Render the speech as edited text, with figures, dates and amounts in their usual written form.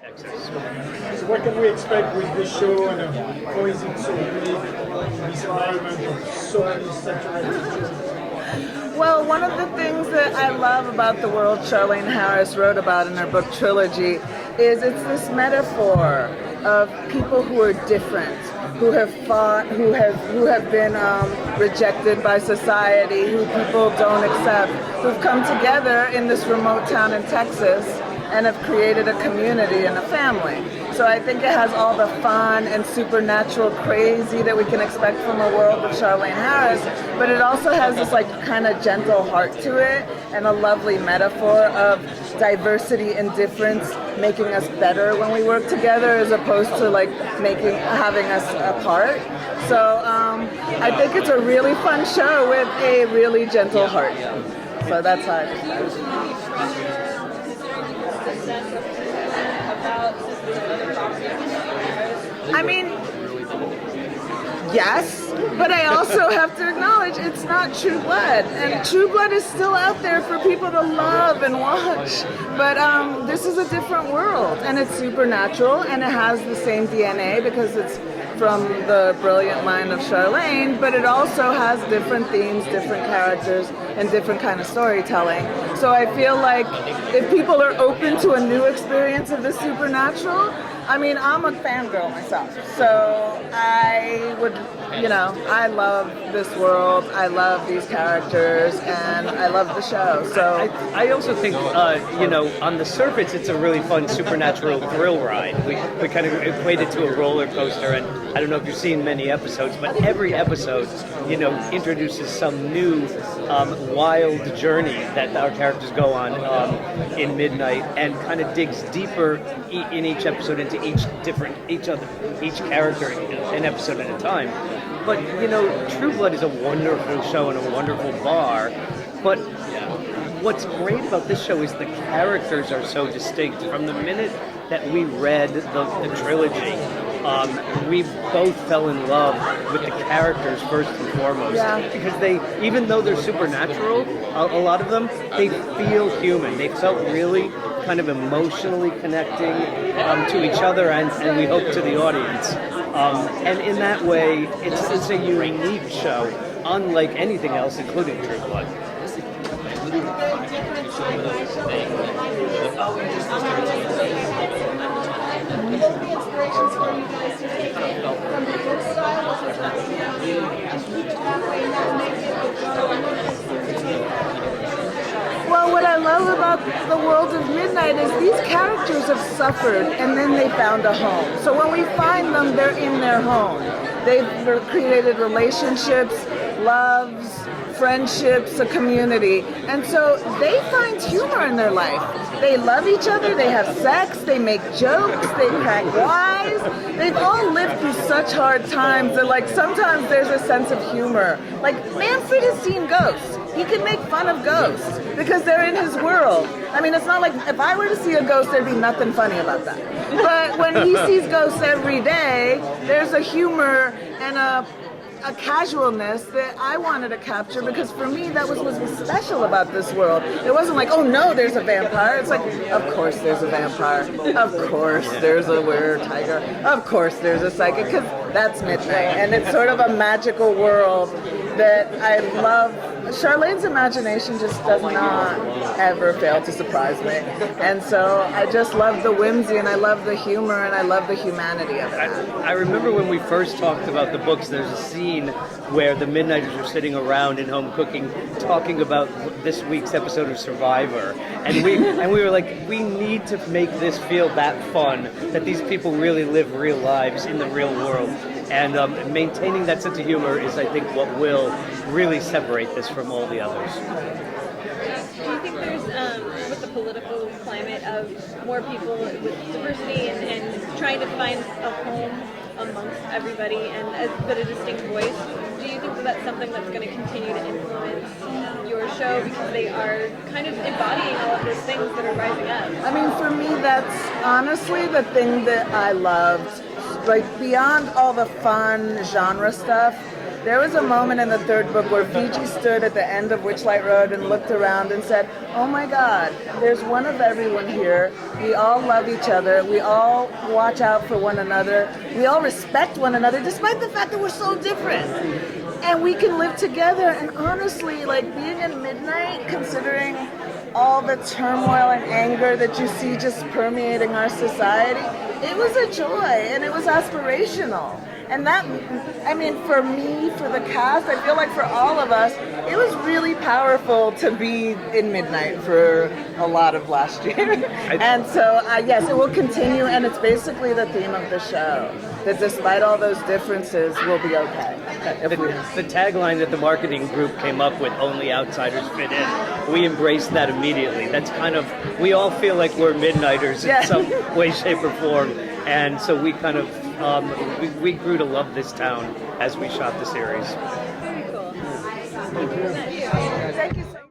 Texas. So what can we expect with this show, and how is it so unique, this environment of so many centuries? Well, one of the things that I love about the world Charlaine Harris wrote about in her book Trilogy is it's this metaphor of people who are different, who have fought, who have been rejected by society, who people don't accept, who've come together in this remote town in Texas and have created a community and a family. So I think it has all the fun and supernatural crazy that we can expect from a world of Charlaine Harris, but it also has this like kind of gentle heart to it and a lovely metaphor of diversity and difference making us better when we work together as opposed to like having us apart. So I think it's a really fun show with a really gentle heart. So that's how I describe it. I mean, yes, but I also have to acknowledge it's not True Blood, and True Blood is still out there for people to love and watch. But this is a different world, and it's supernatural, and it has the same DNA because it's from the brilliant mind of Charlaine, but it also has different themes, different characters, and different kind of storytelling. So I feel like if people are open to a new experience of the supernatural, I mean, I'm a fangirl myself, so I would, I love this world, I love these characters, and I love the show. So I also think, on the surface, it's a really fun supernatural thrill ride. We kind of equate it to a roller coaster, and I don't know if you've seen many episodes, but every episode, introduces some new wild journey that our characters go on in Midnight, and kind of digs deeper in each episode into each character an episode at a time. But True Blood is a wonderful show and a wonderful bar. But what's great about this show is the characters are so distinct. From the minute that we read the trilogy, we both fell in love with the characters first and foremost. Yeah. Because they, even though they're supernatural, a lot of them, they feel human. They felt really kind of emotionally connecting to each other and we hope to the audience. And in that way, it's a unique show, unlike anything else, including True Blood. Well, what I love about the world of Midnight is these characters have suffered and then they found a home. So when we find them, they're in their home. They've created relationships, loves, friendships, a community. And so they find humor in their life. They love each other, they have sex, they make jokes, they crack wise. They've all lived through such hard times that like sometimes there's a sense of humor. Like Manfred has seen ghosts. He can make fun of ghosts because they're in his world. I mean, it's not like if I were to see a ghost, there'd be nothing funny about that. But when he sees ghosts every day, there's a humor and a casualness that I wanted to capture because for me that was what was special about this world. It wasn't like, oh no, there's a vampire. It's like, of course there's a vampire. Of course there's a were-tiger. Of course there's a psychic, because that's Midnight. And it's sort of a magical world that I love. Charlaine's imagination just does not ever fail to surprise me. And so I just love the whimsy and I love the humor and I love the humanity of it. I remember when we first talked about the books, there's a scene where the Midnighters are sitting around in home cooking talking about this week's episode of Survivor. And we were like, we need to make this feel that fun, that these people really live real lives in the real world. And maintaining that sense of humor is, I think, what will really separate this from all the others. Do you think there's, with the political climate of more people with diversity and trying to find a home amongst everybody and but a distinct voice, do you think that that's something that's going to continue to influence your show because they are kind of embodying all of those things that are rising up? I mean, for me, that's honestly the thing that I loved. Like, beyond all the fun genre stuff, There was a moment in the third book where Fiji stood at the end of Witchlight Road and looked around and said, "Oh my God, there's one of everyone here. We all love each other. We all watch out for one another. We all respect one another, despite the fact that we're so different. And we can live together." And honestly, like being in Midnight, considering all the turmoil and anger that you see just permeating our society, it was a joy and it was aspirational. And that, I mean, for me, for the cast, I feel like for all of us, it was really powerful to be in Midnight for a lot of last year. And so, yes, it will continue, and it's basically the theme of the show, that despite all those differences, we'll be okay. The tagline that the marketing group came up with, "Only outsiders fit in," we embraced that immediately. That's kind of, we all feel like we're Midnighters in some way, shape, or form. And so we kind of, we grew to love this town as we shot the series. Very cool. Thank you. Thank you so much.